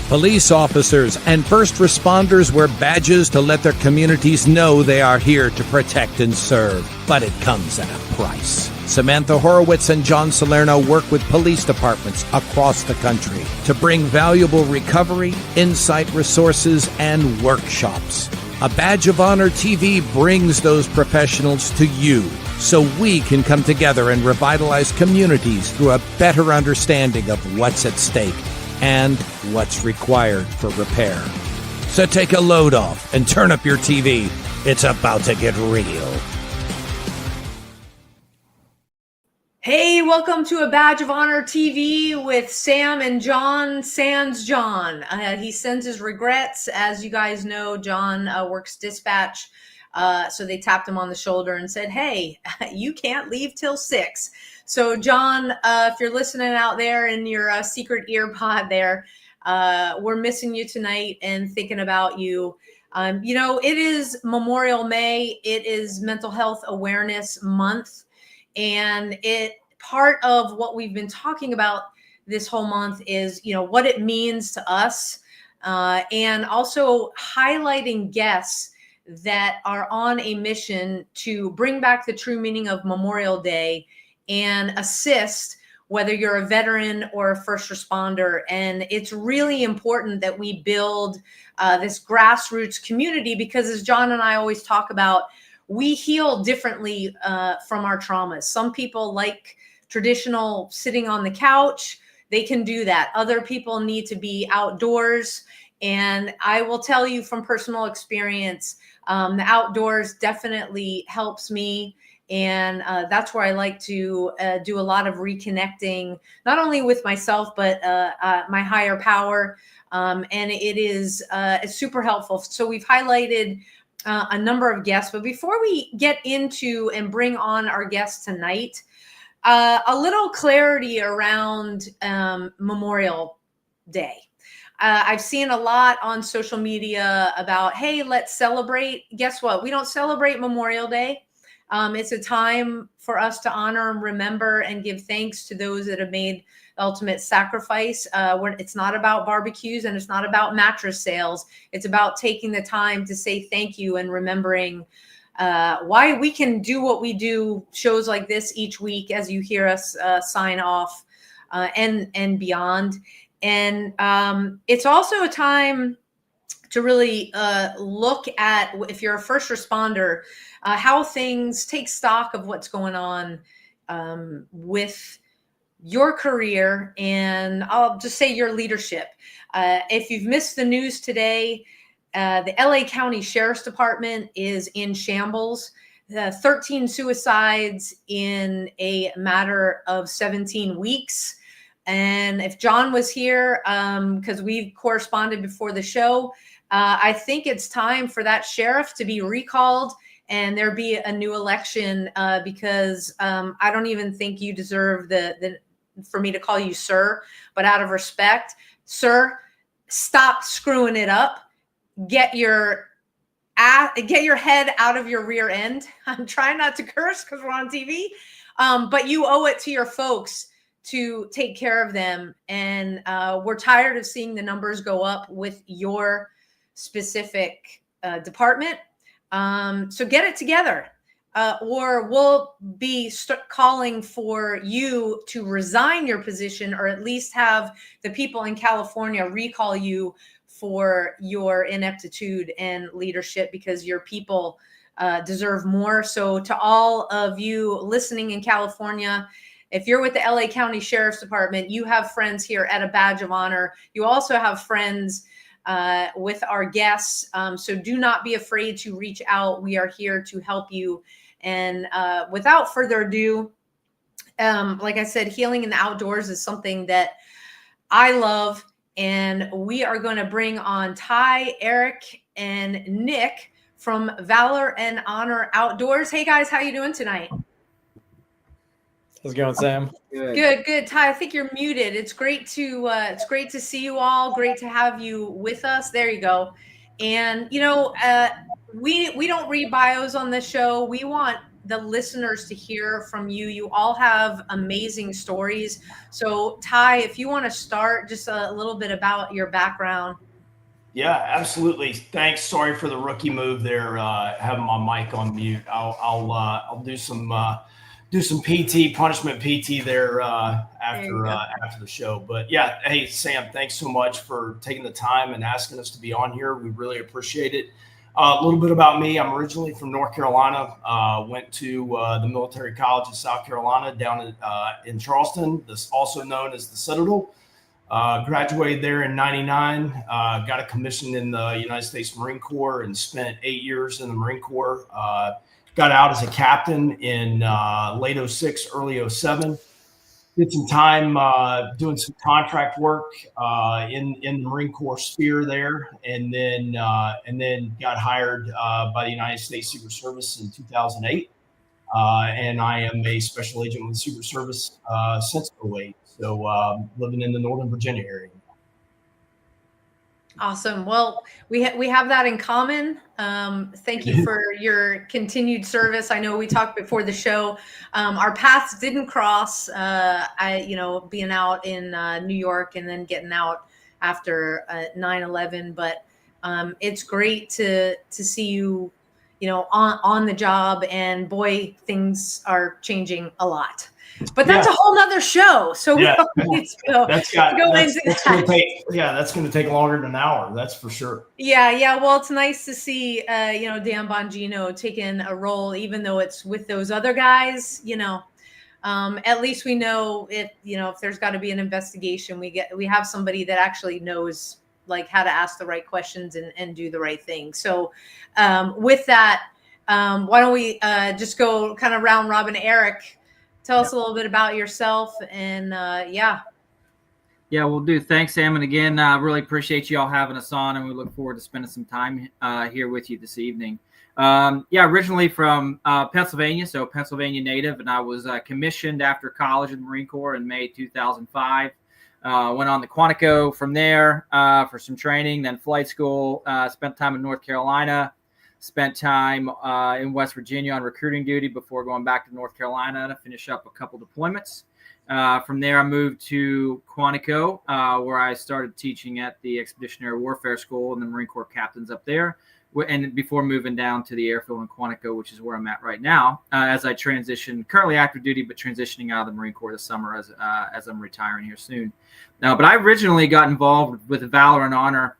Police officers and first responders wear badges to let their communities know they are here to protect and serve. But it comes at a price. Samantha Horwitz and John Salerno work with police departments across the country to bring valuable recovery, insight resources, and workshops. A Badge of Honor TV brings those professionals to you so we can come together and revitalize communities through a better understanding of what's at stake and what's required for repair. So take a load off and turn up your TV. It's about to get real. Hey, welcome to A Badge of Honor TV with Sam and John, sans John. He sends his regrets. As you guys know, John works dispatch. So they tapped him on the shoulder and said, hey, you can't leave till 6. So John, if you're listening out there in your secret ear pod there, we're missing you tonight and thinking about you. You know, it is Memorial May. It is Mental Health Awareness Month. And part of what we've been talking about this whole month is, you know, what it means to us, and also highlighting guests that are on a mission to bring back the true meaning of Memorial Day and assist, whether you're a veteran or a first responder. And it's really important that we build this grassroots community because, as John and I always talk about, we heal differently from our traumas. Some people like traditional sitting on the couch. They can do that. Other people need to be outdoors. And I will tell you from personal experience, the outdoors definitely helps me. And that's where I like to do a lot of reconnecting, not only with myself, but my higher power. And it is super helpful. So we've highlighted a number of guests, but before we get into and bring on our guests tonight, a little clarity around Memorial Day. I've seen a lot on social media about, hey, let's celebrate. Guess what? We don't celebrate Memorial Day. It's a time for us to honor and remember and give thanks to those that have made the ultimate sacrifice. It's not about barbecues and it's not about mattress sales. It's about taking the time to say thank you and remembering why we can do what we do, shows like this each week as you hear us sign off and beyond. And it's also a time to really look at, if you're a first responder, how things take stock of what's going on with your career, and I'll just say your leadership. If you've missed the news today, the LA County Sheriff's Department is in shambles. 13 suicides in a matter of 17 weeks. And if John was here, because we've corresponded before the show, I think it's time for that sheriff to be recalled and there be a new election, because I don't even think you deserve for me to call you sir, but out of respect, sir, stop screwing it up. Get your head out of your rear end. I'm trying not to curse because we're on TV, but you owe it to your folks to take care of them. And we're tired of seeing the numbers go up with your specific department. So get it together, or we'll be calling for you to resign your position, or at least have the people in California recall you for your ineptitude and leadership, because your people deserve more. So to all of you listening in California, if you're with the LA County Sheriff's Department, you have friends here at A Badge of Honor. You also have friends with our guests. So do not be afraid to reach out. We are here to help you. And without further ado, like I said, healing in the outdoors is something that I love. And we are going to bring on Ty, Eric, and Nick from Valor and Honor Outdoors. Hey guys, how you doing tonight? How's it going, Sam? Good. Ty, I think you're muted. It's great to see you all. Great to have you with us. There you go. And you know, we don't read bios on this show. We want the listeners to hear from you. You all have amazing stories. So Ty, if you want to start just a little bit about your background. Yeah, absolutely. Thanks. Sorry for the rookie move there. Having my mic on mute. I'll do some PT punishment PT there after the show. But yeah, hey Sam, thanks so much for taking the time and asking us to be on here. We really appreciate it. A little bit about me. I'm originally from North Carolina. Went to the military college in South Carolina down in Charleston. This also known as the Citadel. Graduated there in '99, got a commission in the United States Marine Corps and spent 8 years in the Marine Corps. Got out as a captain in late '06, early '07. Did some time doing some contract work in the Marine Corps sphere there, and then got hired by the United States Secret Service in 2008. And I am a special agent with the Secret Service since '08. So living in the Northern Virginia area. Awesome. Well, we have that in common. Thank you for your continued service. I know we talked before the show. Our paths didn't cross. Being out in New York and then getting out after 9/11. But it's great to see you, on the job. And boy, things are changing a lot. But that's a whole nother show. So we don't need to go into that. That's going to take longer than an hour. That's for sure. Yeah. Well, it's nice to see, Dan Bongino taking a role, even though it's with those other guys. At least we know if there's got to be an investigation, we have somebody that actually knows like how to ask the right questions and do the right thing. So with that, why don't we just go kind of round robin? Eric, tell us a little bit about yourself and Yeah, we'll do. Thanks, Sam. And again, really appreciate you all having us on, and we look forward to spending some time here with you this evening. Originally from Pennsylvania, so Pennsylvania native, and I was commissioned after college in the Marine Corps in May 2005. Went on to Quantico from there for some training, then flight school, spent time in North Carolina, spent time in West Virginia on recruiting duty before going back to North Carolina to finish up a couple deployments. From there, I moved to Quantico, where I started teaching at the Expeditionary Warfare School and the Marine Corps captains up there. And before moving down to the airfield in Quantico, which is where I'm at right now, as I transition, currently active duty, but transitioning out of the Marine Corps this summer as I'm retiring here soon. But I originally got involved with Valor and Honor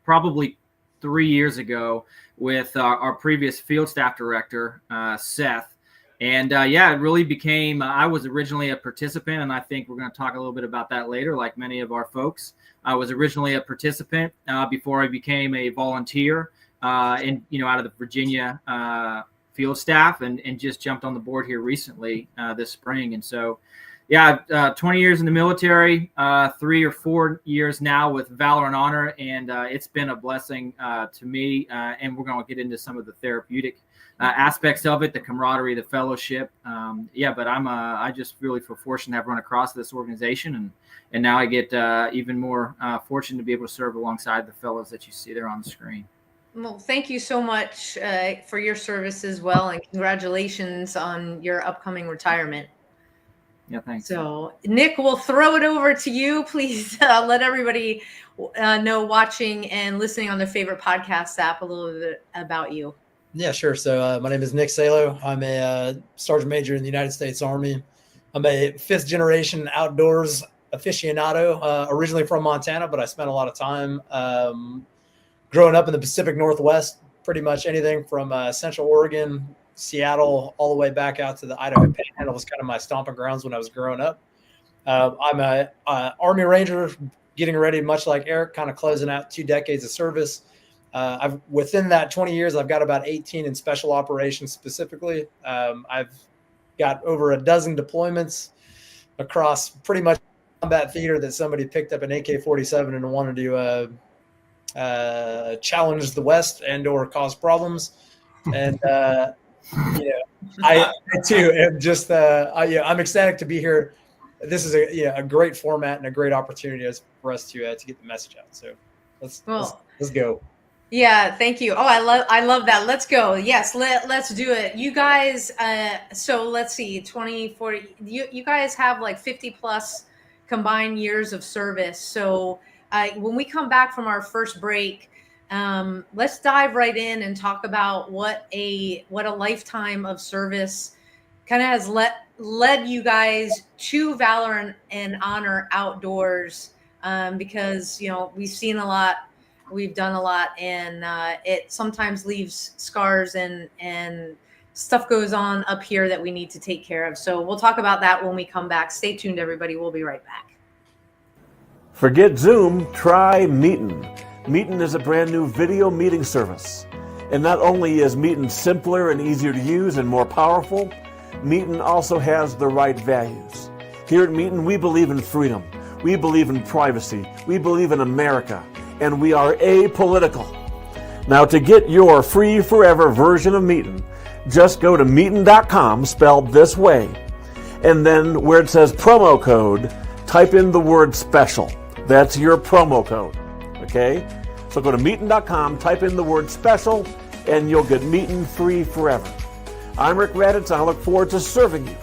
probably 3 years ago with our previous field staff director, Seth. And it really became, I was originally a participant, and I think we're going to talk a little bit about that later, like many of our folks. I was originally a participant before I became a volunteer out of the Virginia field staff and just jumped on the board here recently this spring. And so, 20 years in the military, 3 or 4 years now with Valor and Honor, and it's been a blessing to me. And we're going to get into some of the therapeutic aspects of it, the camaraderie, the fellowship. But I just really feel fortunate to have run across this organization, and now I get even more fortunate to be able to serve alongside the fellows that you see there on the screen. Well, thank you so much for your service as well, and congratulations on your upcoming retirement. Yeah, thanks. So, Nick, we'll throw it over to you. Please let everybody know watching and listening on their favorite podcast app a little bit about you. Yeah, sure. So my name is Nick Salo. I'm a sergeant major in the United States Army. I'm a 5th generation outdoors aficionado, originally from Montana, but I spent a lot of time growing up in the Pacific Northwest, pretty much anything from Central Oregon, Seattle, all the way back out to the Idaho Panhandle was kind of my stomping grounds when I was growing up. I'm a Army Ranger, getting ready, much like Eric, kind of closing out 2 decades of service. Within that 20 years, I've got about 18 in special operations specifically. I've got over a dozen deployments across pretty much combat theater that somebody picked up an AK-47 and wanted to challenge the West and or cause problems. And I too am just I'm ecstatic to be here. This is a great format and a great opportunity for us to get the message out. So let's go. Yeah, thank you. Oh, I love that. Let's go. Yes, let's do it. You guys, so let's see, 20, 40, you guys have like 50 plus combined years of service. So when we come back from our first break, let's dive right in and talk about what a lifetime of service kind of has led you guys to Valor and Honor Outdoors, because we've seen a lot, we've done a lot, and it sometimes leaves scars and stuff goes on up here that we need to take care of. So we'll talk about that when we come back. Stay tuned, everybody. We'll be right back. Forget Zoom, try Meetin. Meetin is a brand new video meeting service. And not only is Meetin simpler and easier to use and more powerful, Meetin also has the right values. Here at Meetin, we believe in freedom. We believe in privacy. We believe in America. And we are apolitical. Now, to get your free forever version of Meetin, just go to meetin.com, spelled this way, and then where it says promo code, type in the word special. That's your promo code, okay? So go to meetin.com, type in the word special, and you'll get Meetin free forever. I'm Rick Raditz, and I look forward to serving you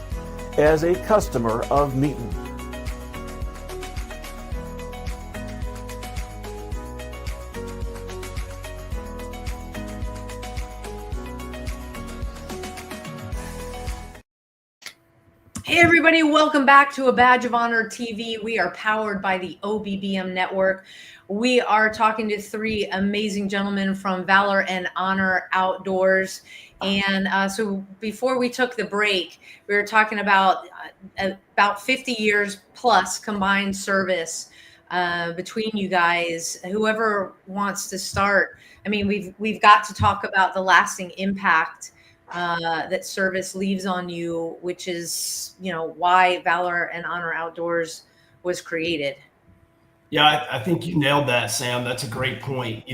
as a customer of Meetin. Hey everybody, welcome back to A Badge of Honor TV. We are powered by the OBBM network. We are talking to three amazing gentlemen from Valor and Honor Outdoors. And so before we took the break, we were talking about 50 years plus combined service between you guys. Whoever wants to start, I mean, we've got to talk about the lasting impact that service leaves on you, which is, why Valor and Honor Outdoors was created. Yeah, I think you nailed that, Sam. That's a great point.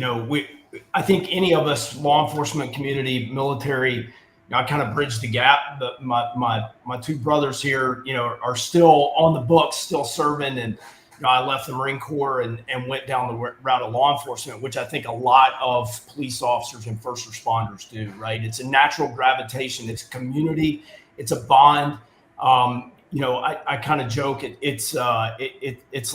I think any of us, law enforcement community, military, I kind of bridge the gap. But my two brothers here, are still on the books, still serving, and I left the Marine Corps and went down the route of law enforcement, which I think a lot of police officers and first responders do, right? It's a natural gravitation. It's a community. It's a bond. I kind of joke. It's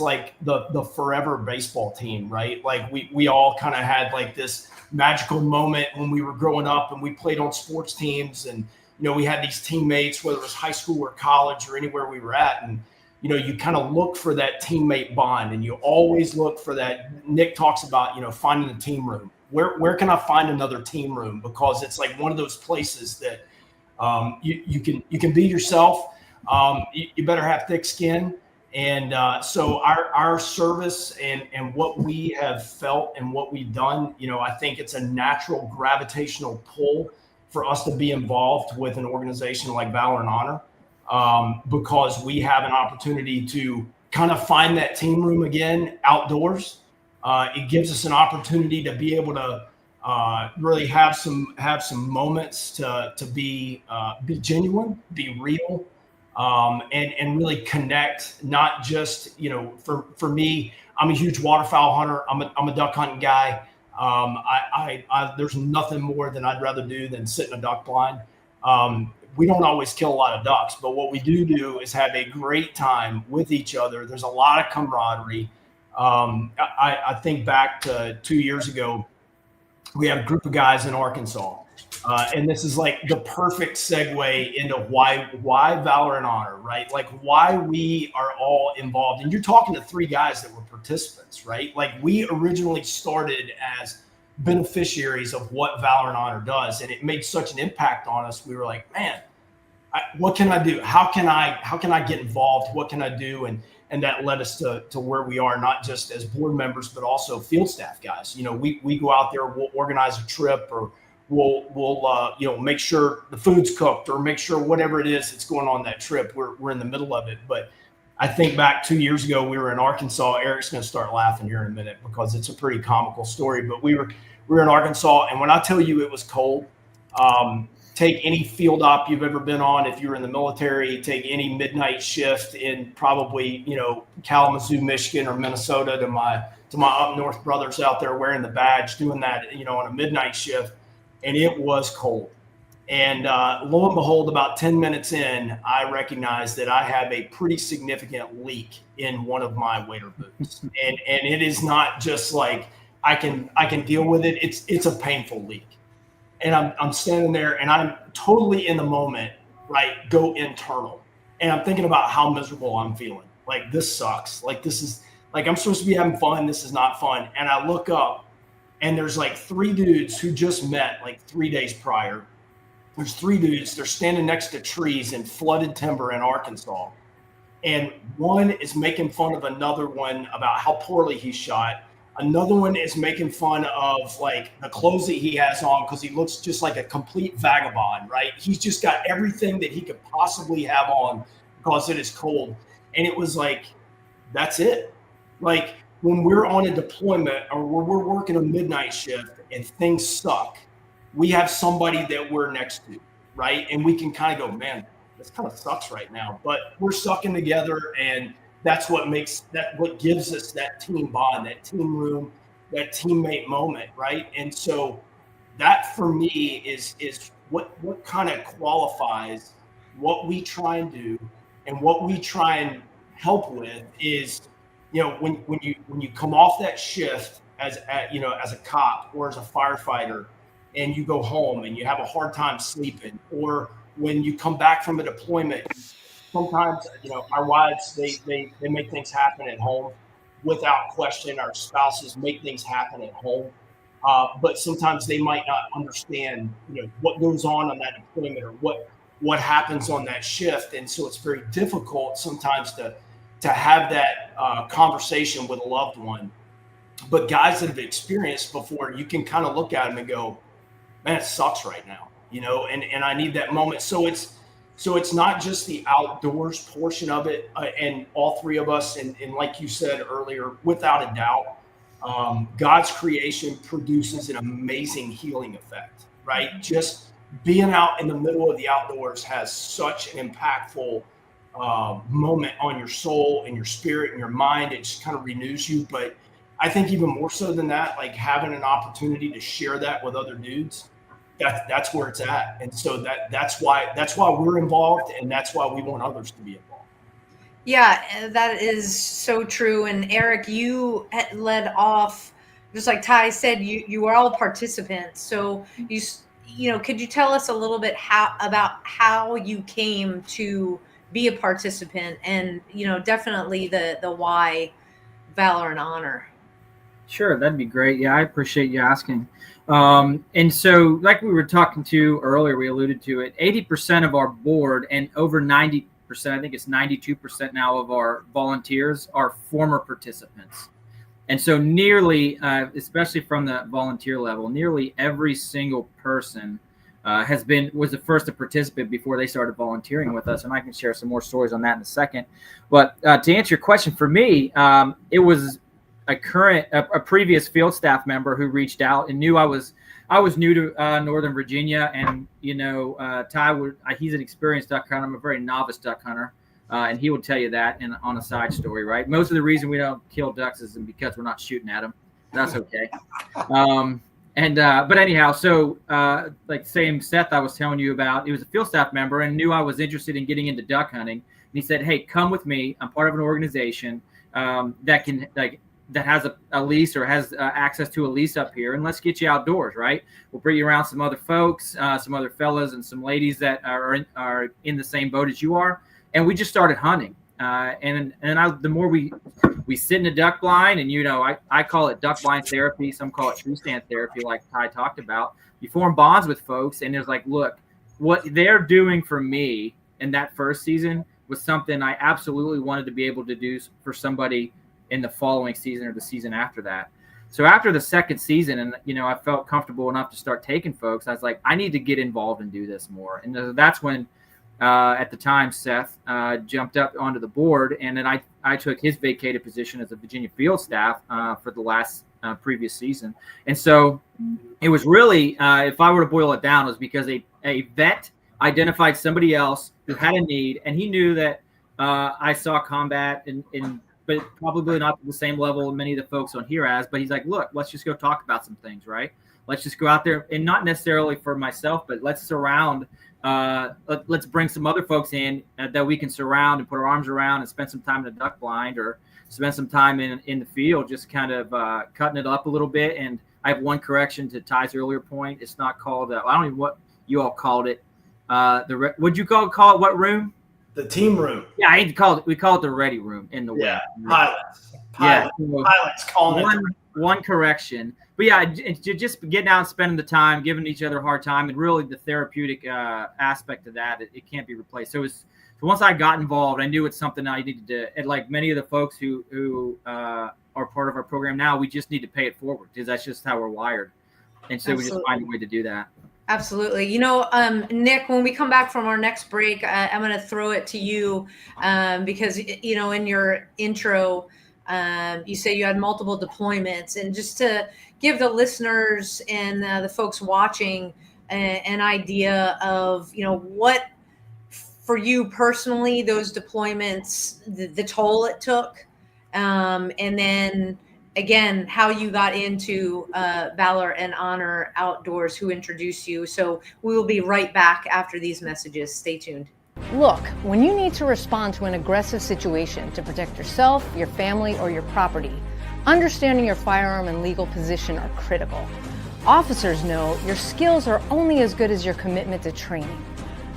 like the forever baseball team, right? Like we all kind of had like this magical moment when we were growing up and we played on sports teams, and we had these teammates, whether it was high school or college or anywhere we were at, and you kind of look for that teammate bond, and you always look for that. Nick talks about, finding a team room. Where can I find another team room? Because it's like one of those places that you can be yourself. You better have thick skin. And so our service and what we have felt and what we've done, I think it's a natural gravitational pull for us to be involved with an organization like Valor and Honor. Because we have an opportunity to kind of find that team room again outdoors. It gives us an opportunity to be able to really have some moments to be genuine, be real, and really connect. Not just for me, I'm a huge waterfowl hunter. I'm a duck hunting guy. There's nothing more than I'd rather do than sit in a duck blind. We don't always kill a lot of ducks, but what we do is have a great time with each other. There's a lot of camaraderie. I think back to 2 years ago, we had a group of guys in Arkansas, and this is like the perfect segue into why Valor and Honor, right? Like why we are all involved. And you're talking to three guys that were participants, right? Like we originally started as beneficiaries of what Valor and Honor does, and it made such an impact on us. We were like, man, what can I do? How can I get involved? What can I do? And that led us to where we are, not just as board members, but also field staff guys. We go out there, we'll organize a trip, or we'll make sure the food's cooked, or make sure whatever it is that's going on that trip, we're in the middle of it. But I think back 2 years ago, we were in Arkansas. Eric's going to start laughing here in a minute because it's a pretty comical story. But we were in Arkansas, and when I tell you it was cold, take any field op you've ever been on, if you're in the military, take any midnight shift in probably, Kalamazoo, Michigan or Minnesota, to my up north brothers out there wearing the badge, doing that, on a midnight shift. And it was cold. And lo and behold, about 10 minutes in, I recognized that I have a pretty significant leak in one of my wader boots. and it is not just like I can deal with it. It's a painful leak. And I'm standing there and I'm totally in the moment, right? Go internal. And I'm thinking about how miserable I'm feeling. Like, this sucks. Like, this is like, I'm supposed to be having fun. This is not fun. And I look up and there's like 3 dudes who just met like 3 days prior. There's 3 dudes. They're standing next to trees in flooded timber in Arkansas. And one is making fun of another one about how poorly he shot. Another one is making fun of like the clothes that he has on because he looks just like a complete vagabond, right? He's just got everything that he could possibly have on because it is cold. And it was like, that's it. Like, when we're on a deployment or when we're working a midnight shift and things suck, we have somebody that we're next to, right? And we can kind of go, man, this kind of sucks right now, but we're sucking together, and that's what gives us that team bond, that team room, that teammate moment, right? And so that for me is what kind of qualifies what we try and do, and what we try and help with is, when you come off that shift as a cop or as a firefighter, and you go home and you have a hard time sleeping, or when you come back from a deployment, sometimes, our wives, they make things happen at home without question. Our spouses make things happen at home. But sometimes they might not understand, what goes on that deployment or what happens on that shift. And so it's very difficult sometimes to have that conversation with a loved one. But guys that have experienced before, you can kind of look at them and go, man, it sucks right now, and I need that moment. So it's not just the outdoors portion of it, and all 3 of us, and like you said earlier, without a doubt, God's creation produces an amazing healing effect, right? Just being out in the middle of the outdoors has such an impactful moment on your soul and your spirit and your mind. It just kind of renews you. But I think even more so than that, like having an opportunity to share that with other dudes, that's where it's at. And so that's why we're involved, and that's why we want others to be involved. Yeah, that is so true. And Eric, you led off, just like Ty said, you were all participants. So could you tell us a little bit about how you came to be a participant, and definitely the why Valor and Honor? Sure, that'd be great. Yeah, I appreciate you asking. And so, like we were talking to earlier, we alluded to it, 80% of our board and over 90%, I think it's 92% now of our volunteers are former participants. And so nearly, especially from the volunteer level, nearly every single person was the first to participate before they started volunteering with us. And I can share some more stories on that in a second. But to answer your question, for me, it was a previous field staff member who reached out and knew I was new to Northern Virginia, and Ty he's an experienced duck hunter. I'm a very novice duck hunter, and he would tell you that on a side story, right? Most of the reason we don't kill ducks is because we're not shooting at them. That's okay. But anyhow, so like same Seth I was telling you about, he was a field staff member and knew I was interested in getting into duck hunting. And he said, "Hey, come with me. I'm part of an organization that has a lease or has access to a lease up here, and let's get you outdoors, right? We'll bring you around some other folks, some other fellas and some ladies that are in the same boat as you are." And we just started hunting. The more we sit in a duck blind, and I call it duck blind therapy, some call it tree stand therapy, like Ty talked about. You form bonds with folks, and there's like, look, what they're doing for me in that first season was something I absolutely wanted to be able to do for somebody in the following season or the season after that. So after the second season, and I felt comfortable enough to start taking folks, I was like, I need to get involved and do this more. And that's when at the time, Seth, jumped up onto the board, and then I took his vacated position as a Virginia field staff for the last previous season. And so it was really, if I were to boil it down, it was because a vet identified somebody else who had a need, and he knew that I saw combat, but probably not to the same level many of the folks on here as, but he's like, look, let's just go talk about some things, right? Let's just go out there, and not necessarily for myself, but let's surround, let's bring some other folks in that we can surround and put our arms around and spend some time in the duck blind or spend some time in the field, just kind of cutting it up a little bit. And I have one correction to Ty's earlier point. It's not called, I don't even know what you all called it. Would you call it what room? The team room. Yeah, we call it the ready room in the way. Yeah, pilots. Yeah, Pilots calling one correction. But yeah, just getting out and spending the time, giving each other a hard time, and really the therapeutic aspect of that, it can't be replaced. So once I got involved, I knew it's something I needed to, and like many of the folks who are part of our program now, we just need to pay it forward because that's just how we're wired. And so we just find a way to do that. Absolutely. You know, Nick, when we come back from our next break, I'm going to throw it to you because, you know, in your intro, you say you had multiple deployments, and just to give the listeners and the folks watching an idea of, you know, what for you personally, those deployments, the toll it took, and then again, how you got into Valor and Honor Outdoors, who introduced you. So we will be right back after these messages. Stay tuned. Look, when you need to respond to an aggressive situation to protect yourself, your family, or your property, understanding your firearm and legal position are critical. Officers know your skills are only as good as your commitment to training.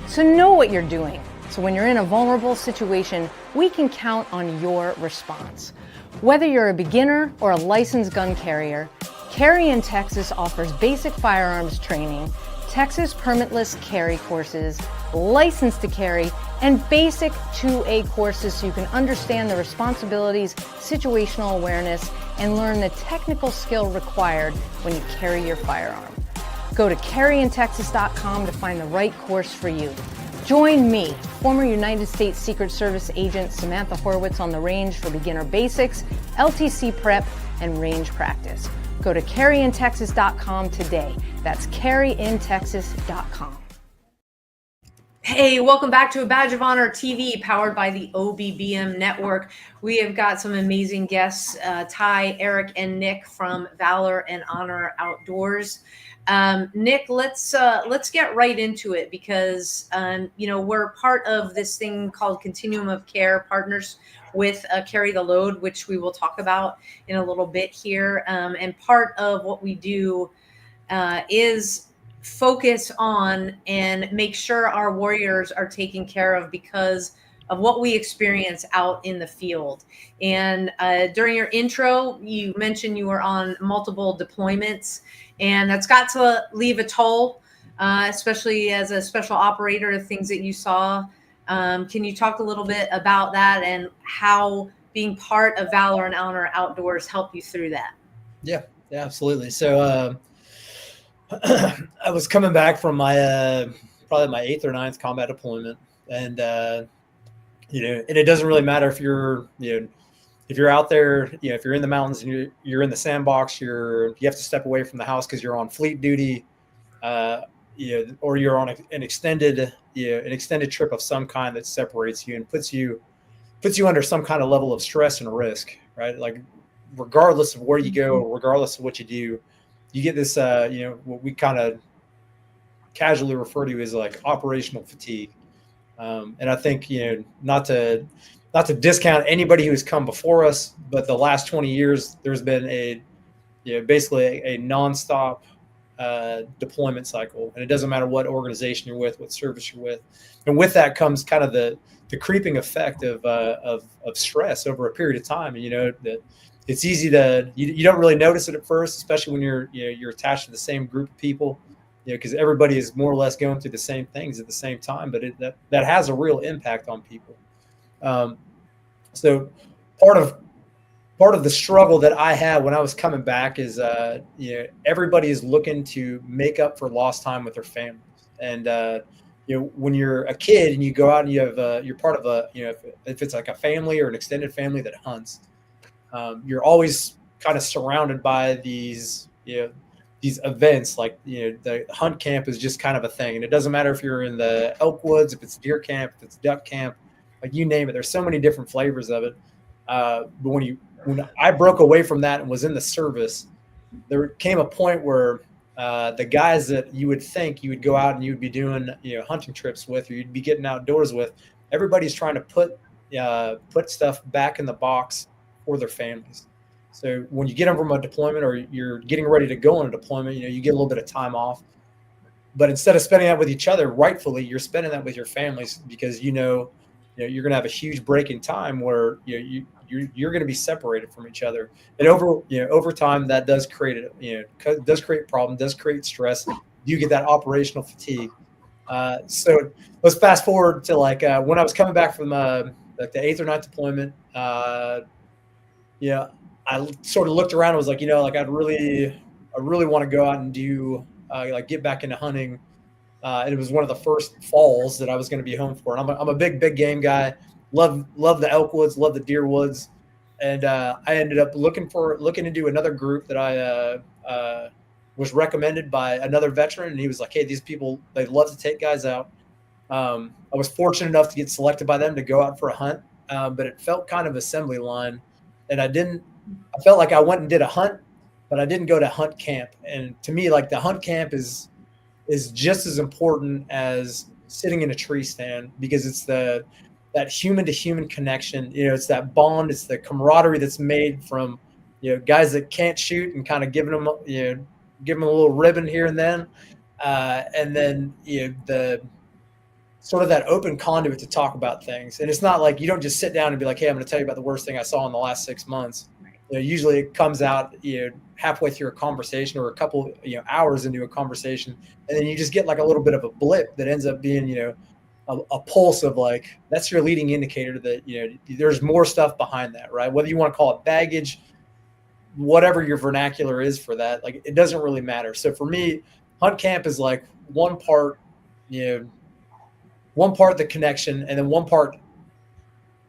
So know what you're doing. So when you're in a vulnerable situation, we can count on your response. Whether you're a beginner or a licensed gun carrier, Carry in Texas offers basic firearms training, Texas permitless carry courses, license to carry, and basic 2A courses so you can understand the responsibilities, situational awareness, and learn the technical skill required when you carry your firearm. Go to carryintexas.com to find the right course for you. Join me, former United States Secret Service agent Samantha Horwitz, on the range for beginner basics, LTC prep, and range practice. Go to carryintexas.com today. That's carryintexas.com. Hey, welcome back to A Badge of Honor TV, powered by the OBBM Network. We have got some amazing guests, Ty, Eric, and Nick from Valor and Honor Outdoors. Nick, let's get right into it because you know, we're part of this thing called Continuum of Care, partners with Carry the Load, which we will talk about in a little bit here. And part of what we do is focus on and make sure our warriors are taken care of because of what we experience out in the field. And during your intro, you mentioned you were on multiple deployments, and that's got to leave a toll, especially as a special operator, the things that you saw. Can you talk a little bit about that and how being part of Valor and Honor Outdoors helped you through that? Yeah, absolutely. So I was coming back from my probably my 8th or 9th combat deployment, and you know, and it doesn't really matter if you're, you know, if you're out there, you know, if you're in the mountains and you're in the sandbox, you have to step away from the house because you're on fleet duty, you know, or you're on an extended trip of some kind that separates you and puts you under some kind of level of stress and risk, right? Like, regardless of where you go, regardless of what you do, you get this, you know, what we kind of casually refer to as like operational fatigue. And I think, you know, not to discount anybody who's come before us, but the last 20 years, there's been basically a nonstop deployment cycle. And it doesn't matter what organization you're with, what service you're with. And with that comes kind of the creeping effect of stress over a period of time. And, you know, that it's easy to, you don't really notice it at first, especially when you're attached to the same group of people, you know, because everybody is more or less going through the same things at the same time, but that has a real impact on people. So part of the struggle that I had when I was coming back is, you know, everybody is looking to make up for lost time with their families. And, when you're a kid and you go out and you have you're part of a, if it's like a family or an extended family that hunts, you're always kind of surrounded by these events. Like, the hunt camp is just kind of a thing, and it doesn't matter if you're in the elk woods, if it's deer camp, if it's duck camp, like, you name it. There's so many different flavors of it. But when I broke away from that and was in the service, there came a point where the guys that you would think you would go out and you would be doing hunting trips with, or you'd be getting outdoors with, everybody's trying to put stuff back in the box for their families. So when you get them from a deployment, or you're getting ready to go on a deployment, you get a little bit of time off. But instead of spending that with each other, rightfully, you're spending that with your families, because you're going to have a huge break in time where you're going to be separated from each other. And over time, that does create problem, does create stress. You get that operational fatigue. So let's fast forward to when I was coming back from the 8th or 9th deployment. I sort of looked around and was like, I really want to go out and do get back into hunting. And it was one of the first falls that I was going to be home for. And I'm a big game guy. Love the elk woods, love the deer woods. And I ended up looking into another group that I was recommended by another veteran. And he was like, hey, these people, they'd love to take guys out. I was fortunate enough to get selected by them to go out for a hunt. But it felt kind of assembly line. And I felt like I went and did a hunt, but I didn't go to hunt camp. And to me, the hunt camp is just as important as sitting in a tree stand, because it's that human to human connection. It's that bond, it's the camaraderie that's made from, guys that can't shoot and kind of giving them a little ribbon here and then. And then, the sort of that open conduit to talk about things. And it's not like you don't just sit down and be like, hey, I'm going to tell you about the worst thing I saw in the last 6 months. Usually it comes out, halfway through a conversation, or a couple, hours into a conversation. And then you just get a little bit of a blip that ends up being, a pulse of that's your leading indicator that, there's more stuff behind that, right? Whether you want to call it baggage, whatever your vernacular is for that, it doesn't really matter. So for me, hunt camp is one part the connection, and then one part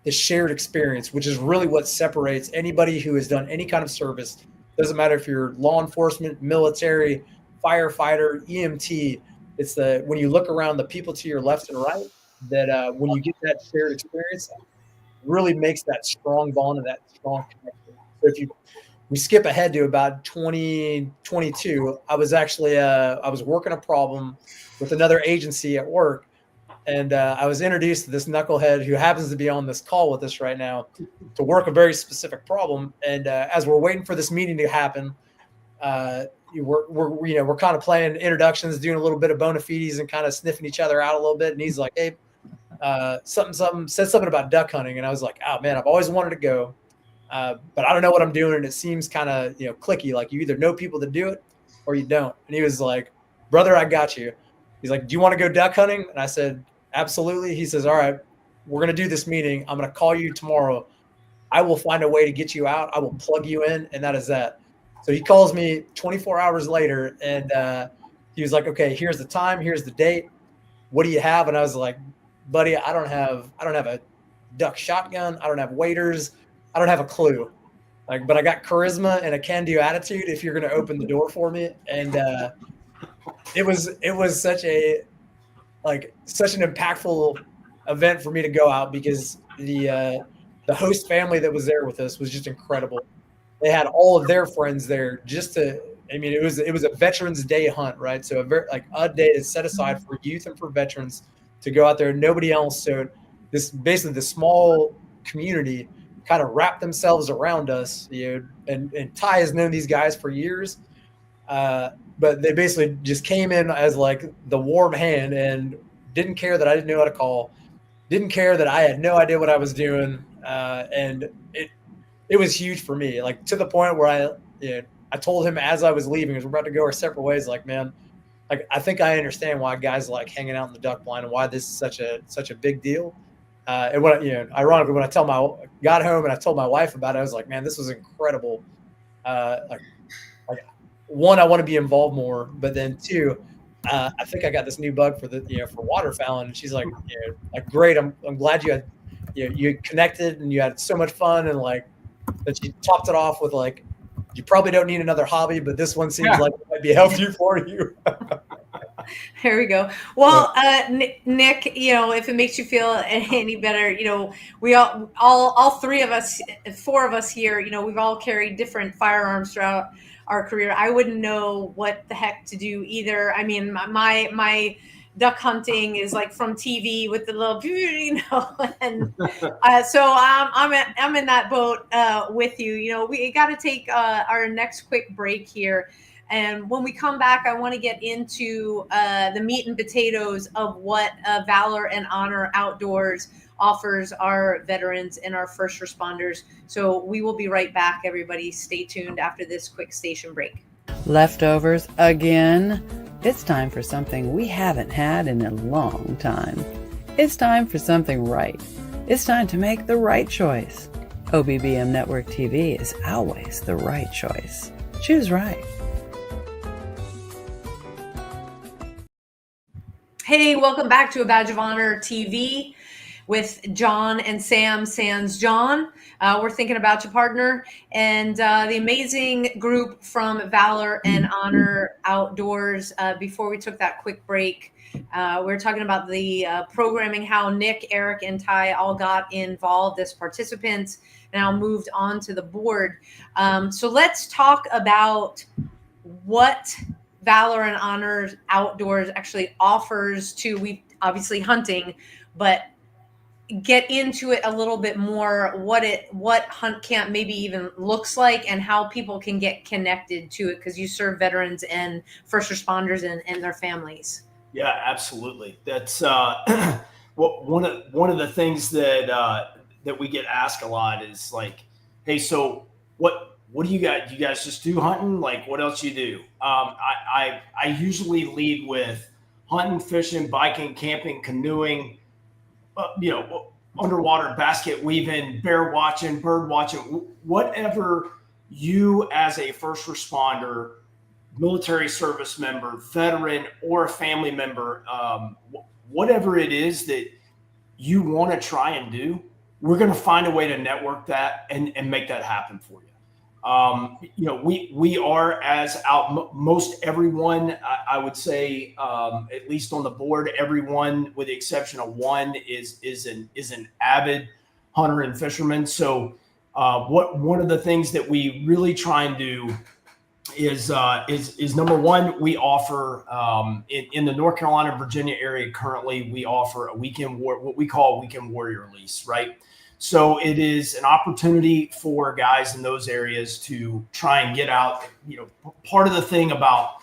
the shared experience, which is really what separates anybody who has done any kind of service. Doesn't matter if you're law enforcement, military, firefighter, EMT. It's when you look around, the people to your left and right, that when you get that shared experience, it really makes that strong bond and that strong connection. So we skip ahead to about 2022, I was actually I was working a problem with another agency at work. And I was introduced to this knucklehead who happens to be on this call with us right now to work a very specific problem. And as we're waiting for this meeting to happen, we're kind of playing introductions, doing a little bit of bona fides and kind of sniffing each other out a little bit. And he's like, hey, said something about duck hunting. And I was like, oh man, I've always wanted to go, but I don't know what I'm doing. And it seems kind of, clicky. Like, you either know people that do it or you don't. And he was like, brother, I got you. He's like, do you want to go duck hunting? And I said, absolutely. He says, all right, we're going to do this meeting. I'm going to call you tomorrow. I will find a way to get you out. I will plug you in. And that is that. So he calls me 24 hours later, and he was like, okay, here's the time. Here's the date. What do you have? And I was like, buddy, I don't have a duck shotgun. I don't have waders. I don't have a clue. But I got charisma and a can-do attitude if you're going to open the door for me. And it was such an impactful event for me to go out, because the host family that was there with us was just incredible. They had all of their friends there it was a Veterans Day hunt, right? So a day is set aside for youth and for veterans to go out there. Nobody else. So the small community kind of wrapped themselves around us, and Ty has known these guys for years. But they basically just came in as the warm hand, and didn't care that I didn't know how to call, didn't care that I had no idea what I was doing. And it was huge for me, to the point where I told him as I was leaving, as we're about to go our separate ways, man, I think I understand why guys like hanging out in the duck blind and why this is such a big deal. And ironically, when I got home and I told my wife about it, I was like, man, this was incredible. One, I want to be involved more, but then two, I think I got this new bug for for waterfowling. And she's like, like, great. I'm glad you connected and you had so much fun. And like, that she topped it off with like, you probably don't need another hobby, but this one seems like it might be healthy for you. There we go. Well, Nick, if it makes you feel any better, we all three of us, four of us here, we've all carried different firearms throughout our career. I wouldn't know what the heck to do either. I mean, my duck hunting is like from TV with the little, and so I'm in that boat with you. We got to take our next quick break here. And when we come back, I want to get into the meat and potatoes of what Valor and Honor Outdoors offers our veterans and our first responders. So we will be right back, everybody. Stay tuned after this quick station break. Leftovers again? It's time for something we haven't had in a long time. It's time for something right. It's time to make the right choice. OBBM Network TV is always the right choice. Choose right. Hey, welcome back to A Badge of Honor TV with John and Sam, Sans John. We're thinking about you, partner, and the amazing group from Valor and Honor Outdoors. Before we took that quick break, we were talking about the programming, how Nick, Eric, and Ty all got involved as participants and now moved on to the board. So let's talk about what Valor and Honor Outdoors actually offers to, we obviously hunting, but get into it a little bit more, what hunt camp maybe even looks like and how people can get connected to it, because you serve veterans and first responders and their families. Yeah, absolutely. That's one of the things that we get asked a lot is like, hey, so what do you guys? Do you guys just do hunting? Like, what else you do? I usually lead with hunting, fishing, biking, camping, canoeing, underwater basket weaving, bear watching, bird watching, whatever you as a first responder, military service member, veteran, or a family member, whatever it is that you want to try and do, we're going to find a way to network that and make that happen for you. We are, as out most everyone, I would say, at least on the board, everyone with the exception of one is an avid hunter and fisherman. So one of the things that we really try and do is number one, we offer in the North Carolina, Virginia area currently, we offer a what we call a weekend warrior lease, right? So it is an opportunity for guys in those areas to try and get out. Part of the thing about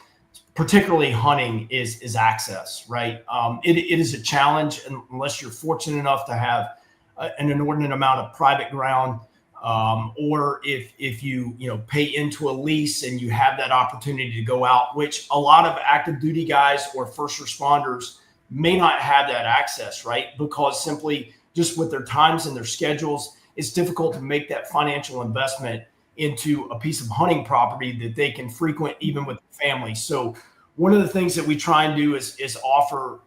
particularly hunting is access, right? It is a challenge unless you're fortunate enough to have an inordinate amount of private ground, or if you pay into a lease and you have that opportunity to go out, which a lot of active duty guys or first responders may not have that access, right? Because simply just with their times and their schedules, it's difficult to make that financial investment into a piece of hunting property that they can frequent even with family. So one of the things that we try and do is offer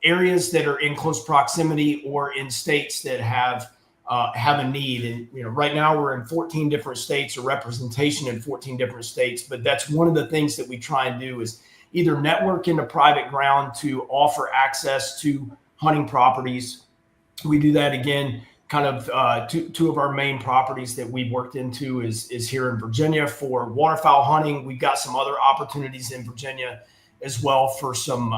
areas that are in close proximity or in states that have a need. And right now we're in 14 different states, or representation in 14 different states. But that's one of the things that we try and do is either network into private ground to offer access to hunting properties. We do that again, kind of two of our main properties that we've worked into is here in Virginia for waterfowl hunting. We've got some other opportunities in Virginia as well for some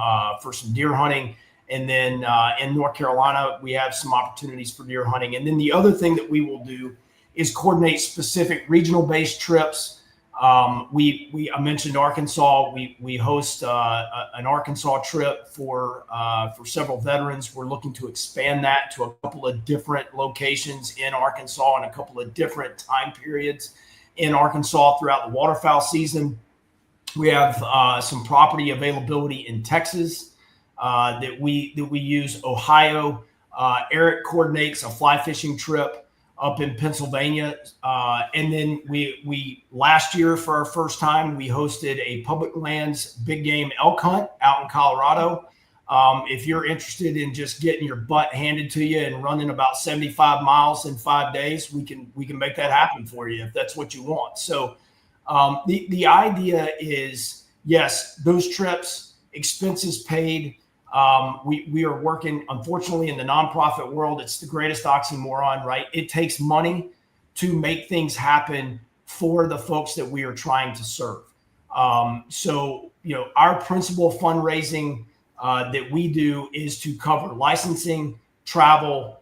deer hunting. And then in North Carolina, we have some opportunities for deer hunting. And then the other thing that we will do is coordinate specific regional based trips. I mentioned Arkansas. We host an Arkansas trip for several veterans. We're looking to expand that to a couple of different locations in Arkansas and a couple of different time periods in Arkansas throughout the waterfowl season. We have some property availability in Texas that we use. Ohio, Eric coordinates a fly fishing trip up in Pennsylvania. And then we last year, for our first time, we hosted a public lands big game elk hunt out in Colorado. If you're interested in just getting your butt handed to you and running about 75 miles in 5 days, we can make that happen for you if that's what you want. So the idea is, yes, those trips, expenses paid. We are working, unfortunately, in the nonprofit world. It's the greatest oxymoron, right? It takes money to make things happen for the folks that we are trying to serve. So, our principal fundraising that we do is to cover licensing, travel,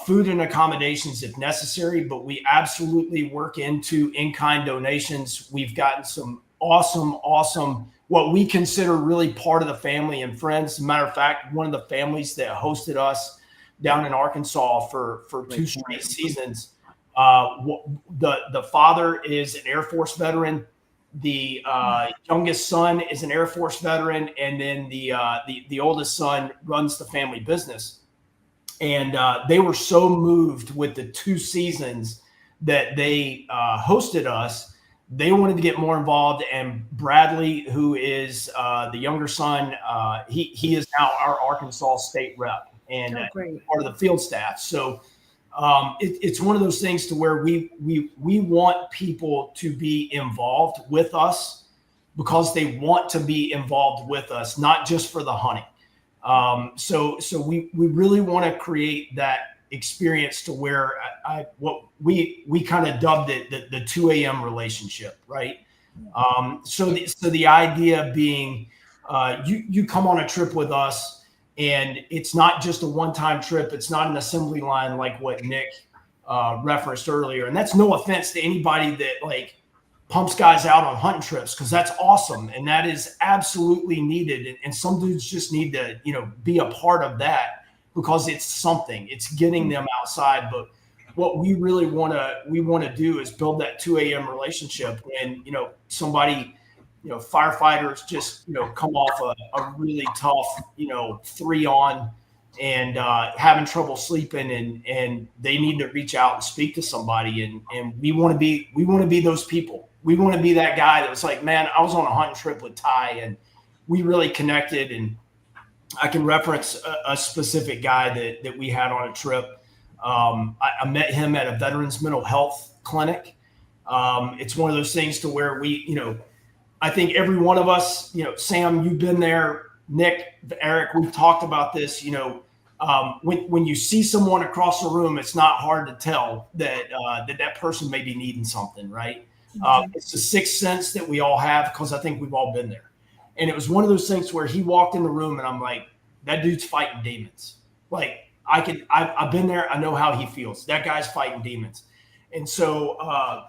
food and accommodations if necessary, but we absolutely work into in-kind donations. We've gotten some awesome, what we consider really part of the family and friends. As a matter of fact, one of the families that hosted us down in Arkansas for 2 straight seasons, the father is an Air Force veteran. The youngest son is an Air Force veteran, and then the oldest son runs the family business. And they were so moved with the 2 seasons that they hosted us. They wanted to get more involved, and Bradley, who is the younger son, he is now our Arkansas state rep and part of the field staff. So it's one of those things to where we want people to be involved with us because they want to be involved with us, not just for the hunting. So we really want to create that experience to where what we kind of dubbed it the 2 a.m. relationship, right? So the idea being you come on a trip with us, and it's not just a one-time trip. It's not an assembly line like what Nick referenced earlier. And that's no offense to anybody that pumps guys out on hunting trips, because that's awesome and that is absolutely needed. And some dudes just need to be a part of that, because it's something. It's getting them outside. But what we really want to do is build that 2 a.m. relationship when somebody, firefighters just come off a really tough 3-on and having trouble sleeping, and they need to reach out and speak to somebody, and we want to be those people. We want to be that guy that was like, man, I was on a hunting trip with Ty and we really connected. And I can reference a specific guy that we had on a trip. I met him at a veterans mental health clinic. It's one of those things to where I think every one of us, Sam, you've been there, Nick, Eric, we've talked about this, when you see someone across the room, it's not hard to tell that person may be needing something, right? It's the sixth sense that we all have, because I think we've all been there. And it was one of those things where he walked in the room and I'm like, that dude's fighting demons. I've been there. I know how he feels. That guy's fighting demons. And so,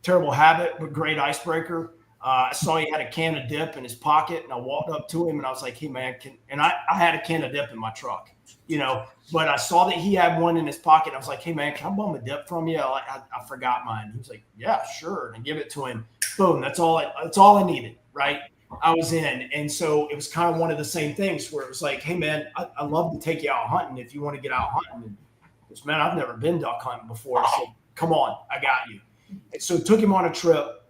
terrible habit, but great icebreaker. I saw he had a can of dip in his pocket, and I walked up to him and I was like, hey man, I had a can of dip in my truck, but I saw that he had one in his pocket. I was like, hey man, can I bum a dip from you? I forgot mine. He was like, yeah, sure. And I give it to him. Boom. That's all I needed. Right. I was in. And so it was kind of one of the same things where it was like, hey man, I love to take you out hunting if you want to get out hunting. And this man, I've never been duck hunting before. So come on, I got you. And so took him on a trip.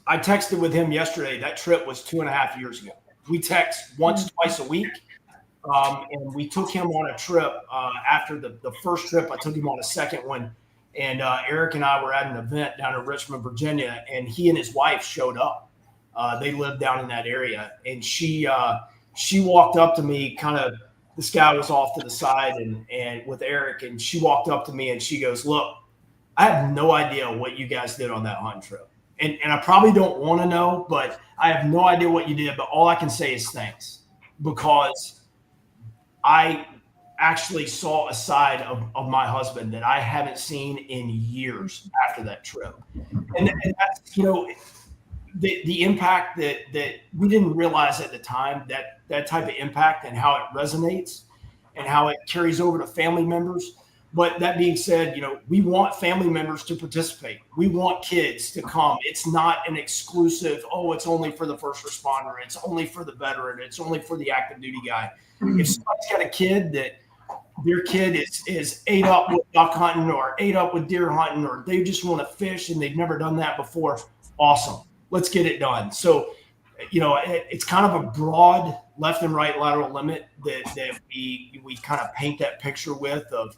I texted with him yesterday. That trip was 2.5 years ago. We text once, twice a week. And we took him on a trip after the first trip. I took him on a second one. And Eric and I were at an event down in Richmond, Virginia, and he and his wife showed up. They lived down in that area. And she walked up to me, this guy was off to the side and with Eric, and she walked up to me and she goes, look, I have no idea what you guys did on that hunting trip. And I probably don't want to know, but I have no idea what you did. But all I can say is thanks, because I actually saw a side of my husband that I haven't seen in years after that trip. And that's, the impact that we didn't realize at the time, that type of impact and how it resonates and how it carries over to family members. But that being said, we want family members to participate. We want kids to come. It's not an exclusive, it's only for the first responder. It's only for the veteran. It's only for the active duty guy. If somebody's got a kid that their kid is ate up with duck hunting or ate up with deer hunting, or they just want to fish and they've never done that before. Awesome. Let's get it done. So, it's kind of a broad left and right lateral limit that we kind of paint that picture with of,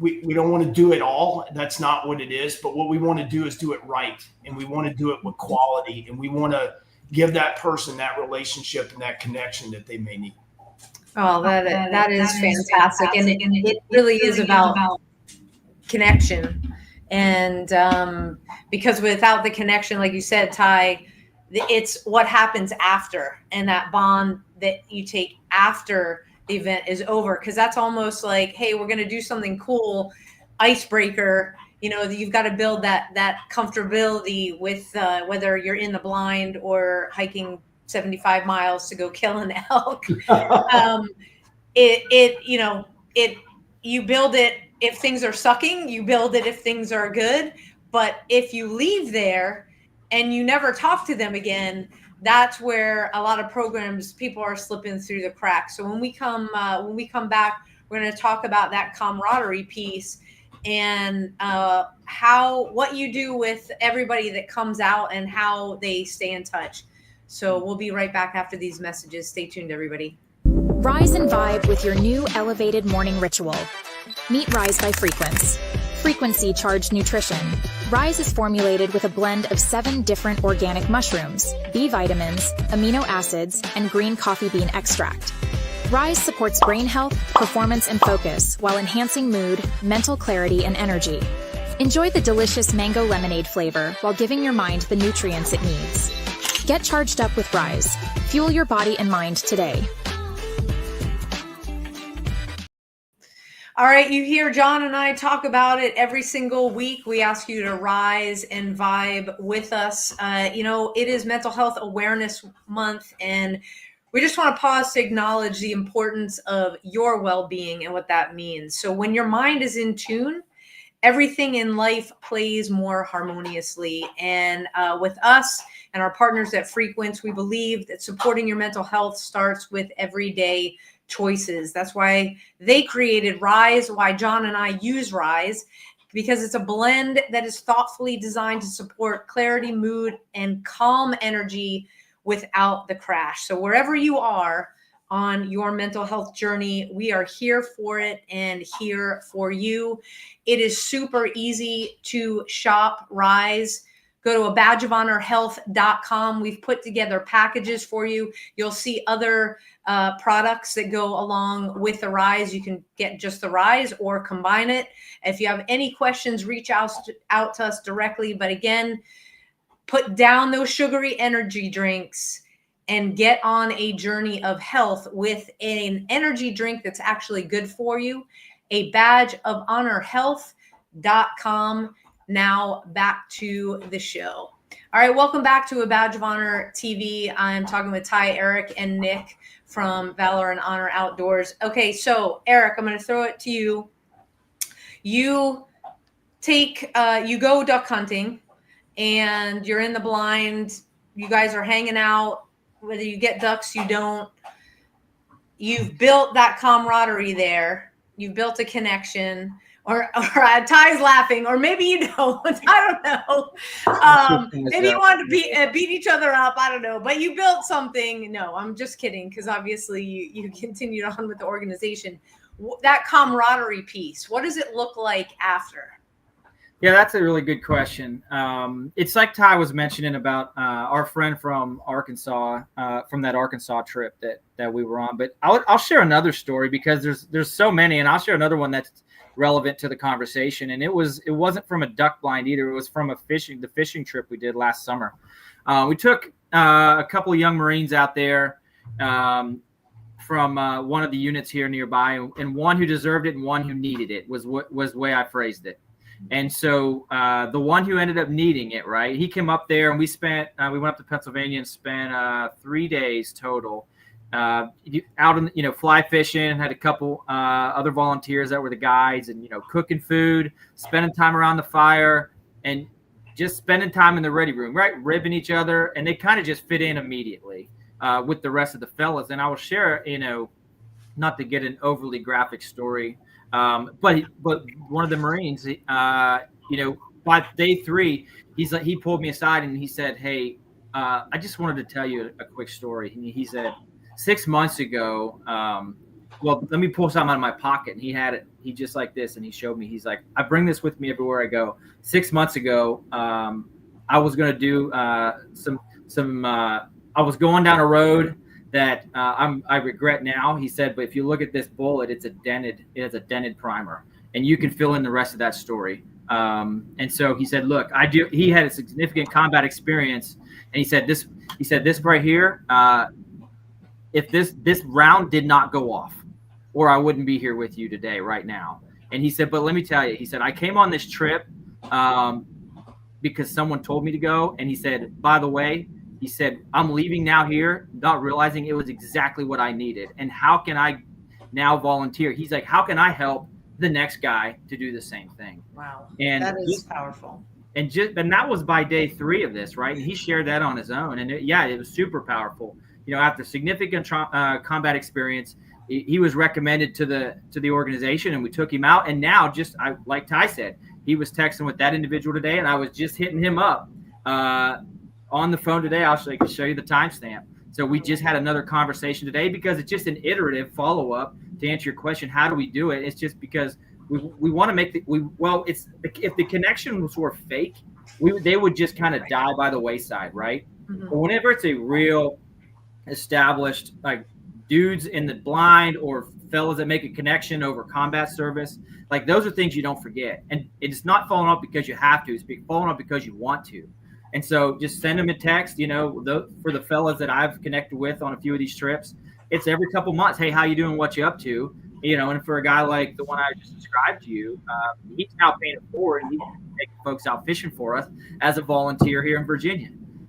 we don't want to do it all. That's not what it is. But what we want to do is do it right. And we want to do it with quality. And we want to give that person that relationship and that connection that they may need. Oh, that is fantastic. And it really is about connection. And because without the connection, like you said, Ty, it's what happens after, and that bond that you take after the event is over. Because that's almost like, hey, we're going to do something cool, icebreaker. You've got to build that comfortability with whether you're in the blind or hiking 75 miles to go kill an elk. You build it if things are sucking, you build it if things are good. But if you leave there and you never talk to them again, that's where a lot of programs, people are slipping through the cracks. So when we come back, we're going to talk about that camaraderie piece and what you do with everybody that comes out and how they stay in touch. So we'll be right back after these messages. Stay tuned, everybody. Rise and vibe with your new elevated morning ritual. Meet Rise by Frequence. Frequency charged nutrition. Rise is formulated with a blend of 7 different organic mushrooms, B vitamins, amino acids, and green coffee bean extract. Rise supports brain health, performance, and focus while enhancing mood, mental clarity, and energy. Enjoy the delicious mango lemonade flavor while giving your mind the nutrients it needs. Get charged up with Rise. Fuel your body and mind today. All right, you hear John and I talk about it every single week. We ask you to rise and vibe with us. It is Mental Health Awareness Month, and we just want to pause to acknowledge the importance of your well-being and what that means. So when your mind is in tune, everything in life plays more harmoniously. And with us and our partners at Frequence, we believe that supporting your mental health starts with everyday choices. That's why they created Rise, why John and I use Rise, because it's a blend that is thoughtfully designed to support clarity, mood, and calm energy without the crash. So wherever you are on your mental health journey, we are here for it and here for you. It is super easy to shop Rise. Go to badgeofhonorhealth.com. We've put together packages for you. You'll see other products that go along with the Rise. You can get just the Rise or combine it. If you have any questions, reach out to us directly. But again, put down those sugary energy drinks and get on a journey of health with an energy drink that's actually good for you. A badgeofhonorhealth.com. Now back to the show. All right, welcome back to A Badge of Honor TV. I'm talking with Ty, Eric, and Nick from Valor and Honor Outdoors. Okay, so Eric, I'm going to throw it to you. You go duck hunting, and you're in the blind. You guys are hanging out. Whether you get ducks, you don't. You've built that camaraderie there. You've built a connection. Or Ty's laughing, or maybe you don't. I don't know. Maybe you want to beat each other up. I don't know. But you built something. No, I'm just kidding, because obviously you continued on with the organization. That camaraderie piece, what does it look like after? Yeah, that's a really good question. It's like Ty was mentioning about our friend from Arkansas, from that Arkansas trip that we were on. But I'll share another story, because there's so many, and I'll share another one that's relevant to the conversation. And it wasn't from a duck blind either. It was from the fishing trip we did last summer. We took a couple of young Marines out there from one of the units here nearby, and one who deserved it and one who needed it was the way I phrased it. And so the one who ended up needing it, right, he came up there, and we went up to Pennsylvania and spent 3 days total out in, fly fishing, had a couple other volunteers that were the guides, and, cooking food, spending time around the fire, and just spending time in the ready room, right, ribbing each other. And they kind of just fit in immediately with the rest of the fellas. And I will share, not to get an overly graphic story, but one of the Marines, by day 3, he pulled me aside and he said, "Hey, I just wanted to tell you a quick story." And he said, 6 months ago, well, let me pull something out of my pocket. And he had it. He just like this, and he showed me. He's like, "I bring this with me everywhere I go." 6 months ago, I was going to do I was going down a road that I regret now. He said, "But if you look at this bullet, it has a dented primer, and you can fill in the rest of that story." And so he said, "Look, he had a significant combat experience, and he said this right here. If this round did not go off, or I wouldn't be here with you today, right now." And he said, "But let me tell you," he said, "I came on this trip because someone told me to go." And he said, "By the way," he said, "I'm leaving now here, not realizing it was exactly what I needed. And how can I now volunteer?" He's like, "How can I help the next guy to do the same thing?" Wow. And that is powerful. And that was by day 3 of this, right? And he shared that on his own. And it was super powerful. After significant combat experience, he was recommended to the organization, and we took him out. And now, like Ty said, he was texting with that individual today, and I was just hitting him up on the phone today. I'll show you the timestamp. So we just had another conversation today, because it's just an iterative follow-up to answer your question. How do we do it? It's just because we want to make if the connections were fake, they would just kind of die by the wayside, right? Mm-hmm. But whenever it's a real established, like dudes in the blind or fellas that make a connection over combat service, like those are things you don't forget. And it's not following up because you have to, it's following up because you want to. And so just send them a text, for the fellas that I've connected with on a few of these trips, it's every couple months. "Hey, how you doing? What you up to?" And for a guy like the one I just described to you, he's now paying it forward, and he's taking folks out fishing for us as a volunteer here in Virginia.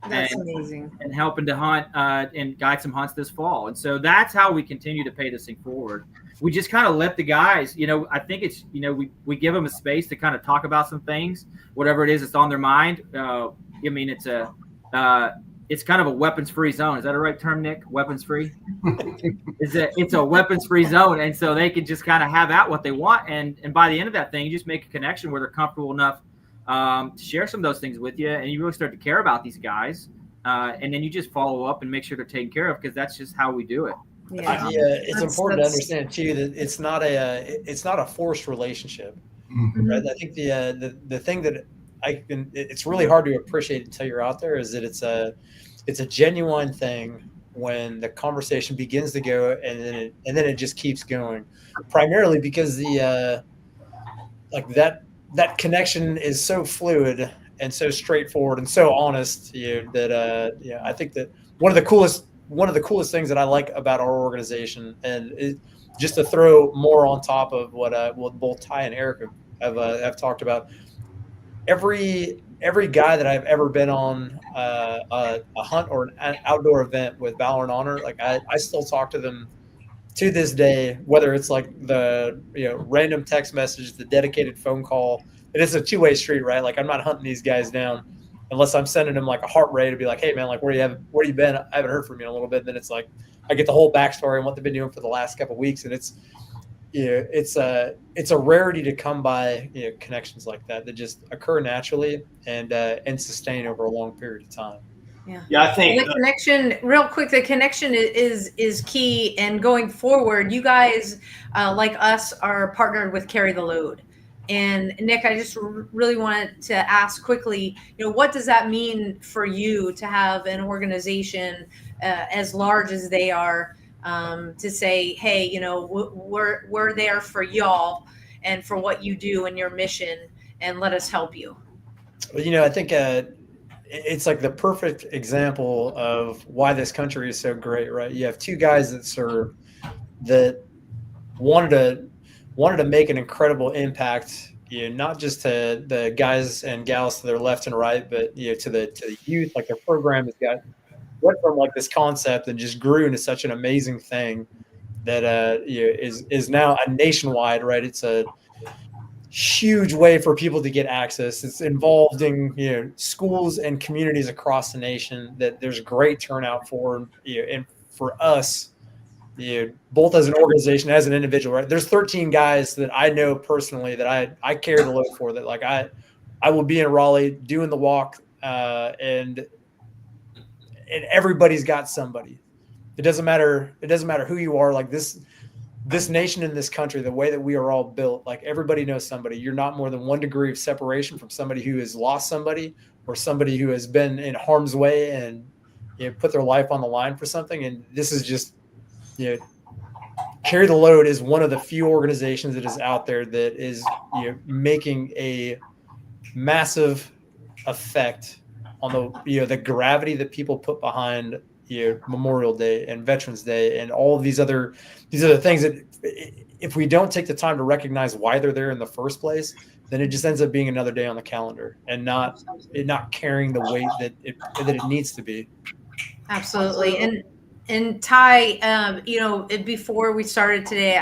That's amazing. And helping to hunt and guide some hunts this fall. And so that's how we continue to pay this thing forward. We just kind of let the guys, I think it's, we give them a space to kind of talk about some things, whatever it is that's on their mind. It's kind of a weapons-free zone. Is that a right term, Nick? Weapons-free? It's a weapons-free zone. And so they can just kind of have out what they want. And by the end of that thing, you just make a connection where they're comfortable enough to share some of those things with you, and you really start to care about these guys, and then you just follow up and make sure they're taken care of, because that's just how we do it. It's important to understand too that it's not a forced relationship. Mm-hmm. Right? I think the thing that it's really hard to appreciate until you're out there is that it's a genuine thing when the conversation begins to go, and then it just keeps going, primarily because that connection is so fluid and so straightforward and so honest, that I think that one of the coolest things that I like about our organization, and just to throw more on top of what both Ty and Eric have talked about, every guy that I've ever been on a hunt or an outdoor event with Valor and Honor, like I still talk to them to this day, whether it's like the random text message, the dedicated phone call. It is a two-way street, right? Like I'm not hunting these guys down unless I'm sending them like a heart rate to be like, "Hey man, like where you been? I haven't heard from you in a little bit." And then it's like I get the whole backstory and what they've been doing for the last couple of weeks, and it's a rarity to come by connections like that just occur naturally and sustain over a long period of time. Yeah, I think the connection, real quick, the connection is key. And going forward, you guys like us are partnered with Carry the Load. And Nick, I just really wanted to ask quickly, what does that mean for you to have an organization as large as they are, to say, "Hey, we're there for y'all and for what you do and your mission, and let us help you"? Well, I think it's like the perfect example of why this country is so great, right? You have two guys that serve that wanted to make an incredible impact, not just to the guys and gals to their left and right, but to the youth. Like their program went from like this concept and just grew into such an amazing thing that is now a nationwide, right? It's a huge way for people to get access. It's involved in schools and communities across the nation that there's great turnout for. And for us, both as an organization, as an individual, right? There's 13 guys that I know personally that I carry the load for, that like I will be in Raleigh doing the walk, and everybody's got somebody. It doesn't matter who you are. Like this nation and this country, the way that we are all built, like everybody knows somebody. You're not more than 1 degree of separation from somebody who has lost somebody, or somebody who has been in harm's way and put their life on the line for something. And this is just, Carry the Load is one of the few organizations that is out there that is making a massive effect on the gravity that people put behind Memorial Day and Veterans Day and all of these other things that, if we don't take the time to recognize why they're there in the first place, then it just ends up being another day on the calendar and not carrying the weight that it needs to be. Absolutely. And Ty, before we started today,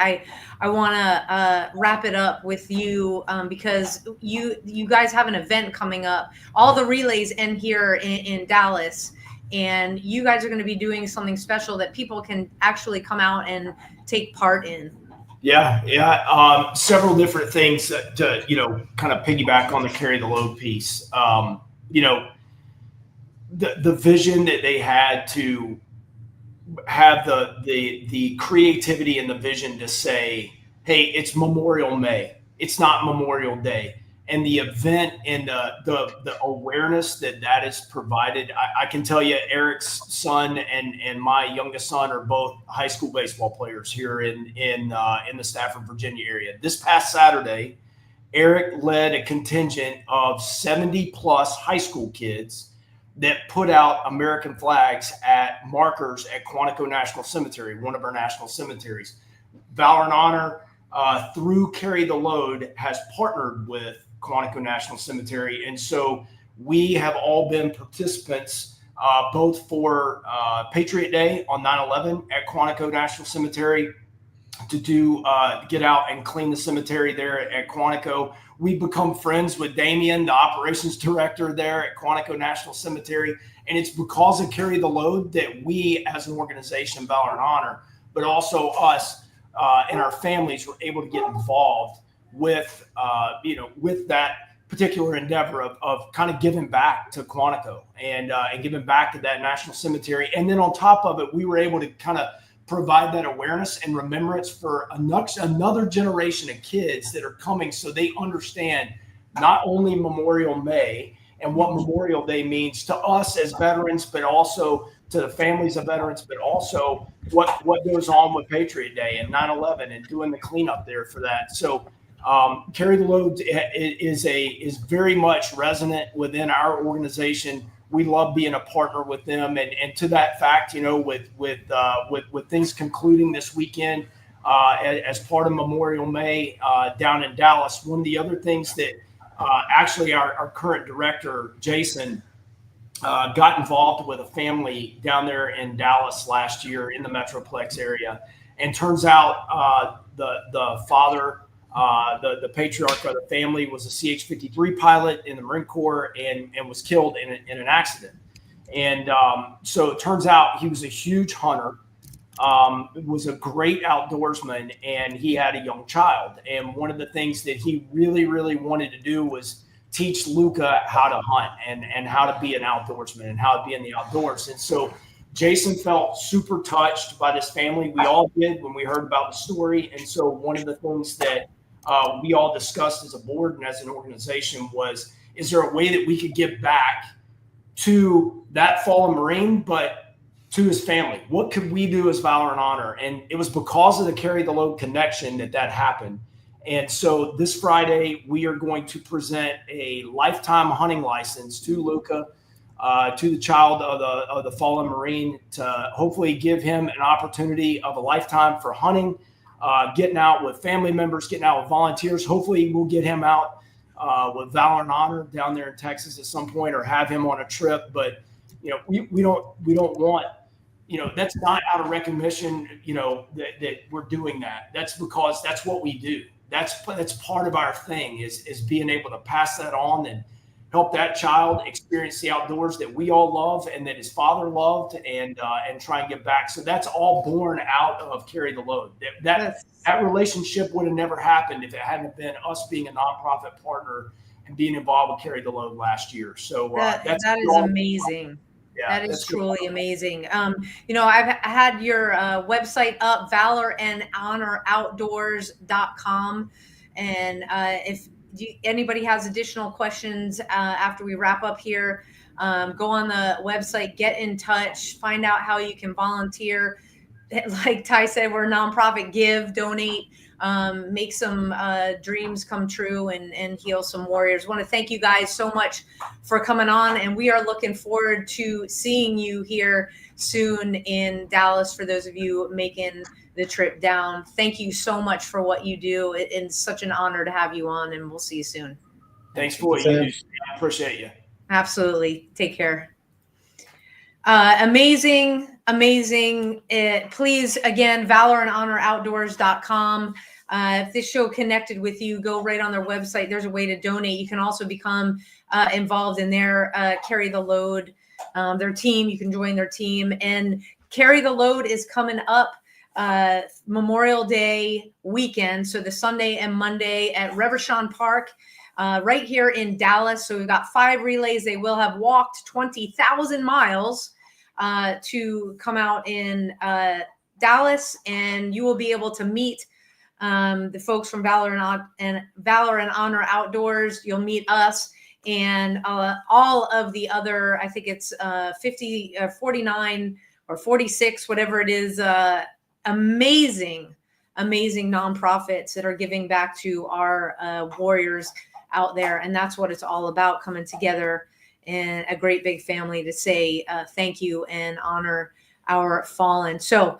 I want to wrap it up with you, because you guys have an event coming up. All the relays end here in Dallas, and you guys are going to be doing something special that people can actually come out and take part in. Yeah. Several different things to kind of piggyback on the Carry the Load piece. The vision that they had to have the creativity and the vision to say, hey, it's Memorial May, it's not Memorial Day. And the event and the awareness that is provided. I can tell you, Eric's son and my youngest son are both high school baseball players here in the Stafford, Virginia area. This past Saturday, Eric led a contingent of 70 plus high school kids that put out American flags at markers at Quantico National Cemetery, one of our national cemeteries. Valor and Honor, through Carry the Load, has partnered with Quantico National Cemetery. And so we have all been participants, both for Patriot Day on 9/11 at Quantico National Cemetery, to get out and clean the cemetery there at Quantico. We've become friends with Damien, the operations director there at Quantico National Cemetery. And it's because of Carry the Load that we, as an organization, Valor and Honor, but also us and our families, were able to get involved with that particular endeavor of kind of giving back to Quantico and giving back to that national cemetery. And then on top of it, we were able to kind of provide that awareness and remembrance for another generation of kids that are coming, so they understand not only Memorial May and what Memorial Day means to us as veterans, but also to the families of veterans, but also what goes on with Patriot Day and 9/11 and doing the cleanup there for that. So Carry the Load is very much resonant within our organization. We love being a partner with them, and to that fact, with things concluding this weekend as part of Memorial May down in Dallas. One of the other things that actually our current director Jason got involved with a family down there in Dallas last year in the Metroplex area, and turns out the father, the patriarch of the family, was a CH-53 pilot in the Marine Corps and was killed in an accident. And so it turns out he was a huge hunter, was a great outdoorsman, and he had a young child. And one of the things that he really, really wanted to do was teach Luca how to hunt and how to be an outdoorsman and how to be in the outdoors. And so Jason felt super touched by this family. We all did when we heard about the story. And so one of the things that we all discussed as a board and as an organization was, is there a way that we could give back to that fallen Marine, but to his family? What could we do as Valor and Honor? And it was because of the Carry the Load connection that happened. And so this Friday, we are going to present a lifetime hunting license to Luca, to the child of the fallen Marine, to hopefully give him an opportunity of a lifetime for hunting, getting out with family members, getting out with volunteers. Hopefully we'll get him out with Valor and Honor down there in Texas at some point, or have him on a trip. But, we don't want, that's not out of recognition, that we're doing that. That's because that's what we do. That's part of our thing is being able to pass that on help that child experience the outdoors that we all love and that his father loved, and try and give back. So that's all born out of Carry the Load. That relationship would have never happened if it hadn't been us being a nonprofit partner and being involved with Carry the Load last year. So that is amazing. Yeah, that is truly amazing. I've had your website up, Valor and Honor Outdoors.com. And if anybody has additional questions after we wrap up here, go on the website, get in touch, find out how you can volunteer. Like Ty said, we're a nonprofit. Give, donate, make some dreams come true, and heal some warriors. Want to thank you guys so much for coming on, and we are looking forward to seeing you here soon in Dallas. For those of you making the trip down, thank you so much for what you do. It's such an honor to have you on, and we'll see you soon. Thanks for what you do. I appreciate you. Absolutely. Take care. Amazing. Please, again, Valor and Honor Outdoors.com. If this show connected with you, go right on their website. There's a way to donate. You can also become involved in their Carry the Load, their team. You can join their team. And Carry the Load is coming up Memorial Day weekend. So the Sunday and Monday at Reverchon Park, right here in Dallas. So we've got 5 relays. They will have walked 20,000 miles to come out in Dallas, and you will be able to meet the folks from Valor and Honor Outdoors. You'll meet us and all of the other, I think it's 49 or 46, whatever it is, amazing nonprofits that are giving back to our warriors out there. And that's what it's all about, coming together and a great big family to say thank you and honor our fallen. So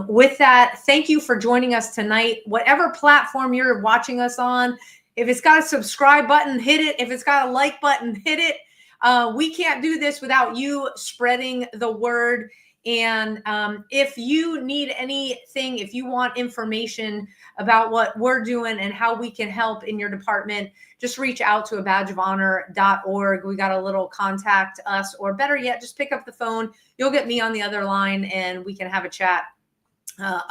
with that, thank you for joining us tonight. Whatever platform you're watching us on, if it's got a subscribe button, hit it. If it's got a like button, hit it. We can't do this without you spreading the word. And if you need anything, if you want information about what we're doing and how we can help in your department, just reach out to abadgeofhonor.org. We got a little contact us, or better yet, just pick up the phone. You'll get me on the other line and we can have a chat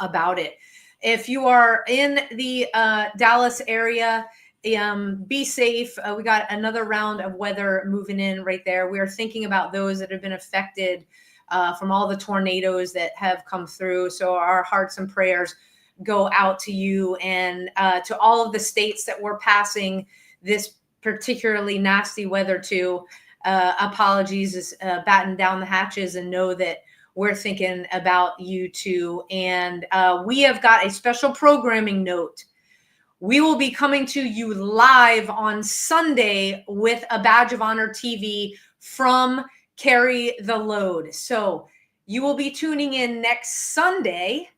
about it. If you are in the Dallas area, be safe. We got another round of weather moving in right there. We are thinking about those that have been affected from all the tornadoes that have come through. So our hearts and prayers go out to you and to all of the states that we're passing this particularly nasty weather to. Apologies, is batten down the hatches and know that we're thinking about you too. And we have got a special programming note. We will be coming to you live on Sunday with a Badge of Honor TV from Carry the Load. So you will be tuning in next Sunday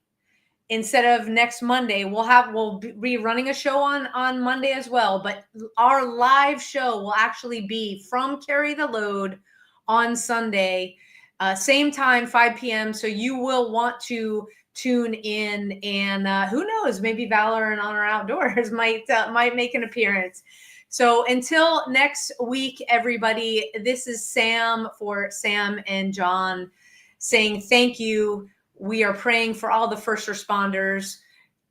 instead of next Monday. We'll be running a show on Monday as well, but our live show will actually be from Carry the Load on Sunday, same time, 5 p.m. So you will want to tune in, and who knows, maybe Valor and Honor Outdoors might make an appearance. So until next week, everybody, this is Sam for Sam and John saying thank you. We are praying for all the first responders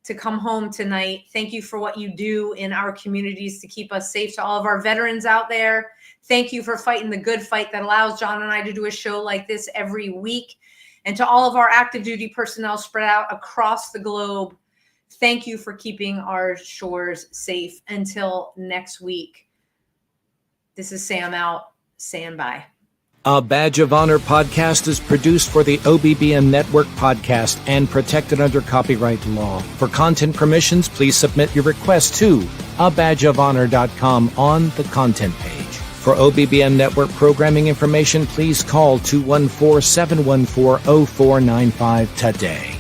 to come home tonight. Thank you for what you do in our communities to keep us safe. To all of our veterans out there, thank you for fighting the good fight that allows John and I to do a show like this every week. And to all of our active duty personnel spread out across the globe, thank you for keeping our shores safe. Until next week, this is Sam out. Sam bye. A Badge of Honor podcast is produced for the OBBM Network podcast and protected under copyright law. For content permissions, please submit your request to abadgeofhonor.com on the content page. For OBBM Network programming information, please call 214-714-0495 today.